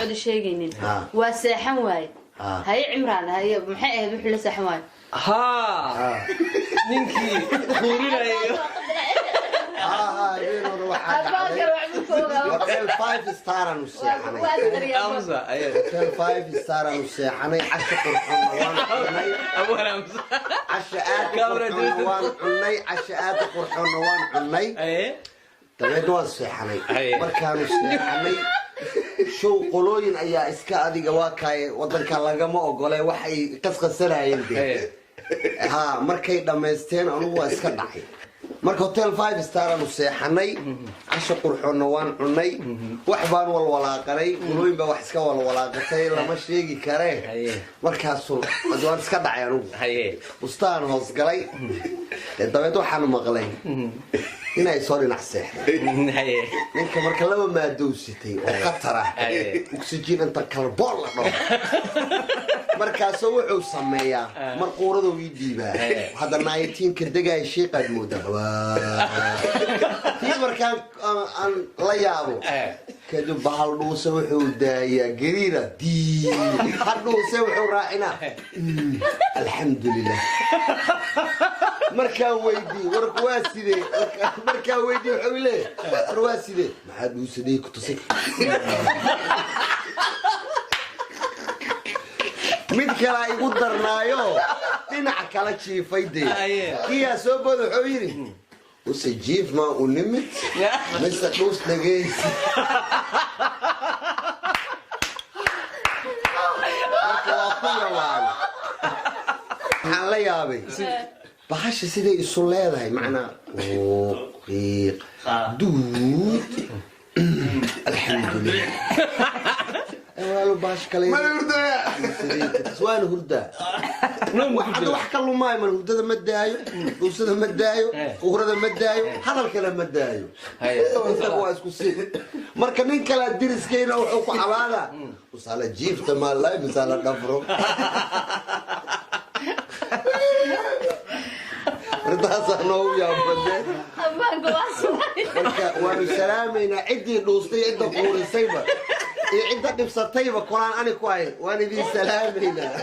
magacooda sheegaynin waa seexan waay hay Cimraan hay maxay ahayd wixii la seexan waay ninkii quurinayo hotel 5 star aan u seexanay hotel 5 star aan u seexanay casho qurxoon waan cunay casho aad qurxoon waan cunay dabeed waan seexanay markaan seexanay show qolooyin ayaa iska adiga waa kaay wadanka lagama ogolay waxay qasqasanayeen markay dhameysteen anigu waa iska dhacay marka hotel 5 star aan u seexanay casho qurxoon waan cunay wax baan walwalaaqanay qolooyin baa wax iska walwalaaqatay lama sheegi kare markaas waan iska dhacay anigu ustaan hoos galay dabeed waxaan maqlay inay soo dhinac seexday ninka marka laba maadowsitay oo qatar ah oxygen inta kalbool la dhaho markaas wuxuu sameeyaa marquurada uu diibaa hada 19 ka degay sheeqad mooda markaan aan la yaabo kadib bahal dhuusa wuxuu daayaa gariira hadhuusa wuxuu raacina alxamdulillah markaan weydii warku waa sidee markaan weydii wuxuu leeyahay war waa sidee maxaa dhuusadey ku tusay mid kale ay ugu darnaayo dhinac kala jiifayday kiyaa soo booda wuxuu yidhi use jiif maa u nimid mise dhuus dhagaysi marka waa ku yawaay waxaan la yaabay bahasha siday isu leedahay macnaa qiiq duud alxamdulillah walo bash kale ma hurda waan hurda wax ka lumay man hurdada ma daayo dhuusada ma daayo quurada ma daayo hadal kale ma daayo waa isku si marka nin kala diriskayna wuxuu ku cabaada usala jiifta ma la misala dhafro رضا نو يا بدر وانا سلامينا عدي دوستي عدة قوري سيبا عدة نفسطيبا قرآن أنا كواي وانا دي سلامينا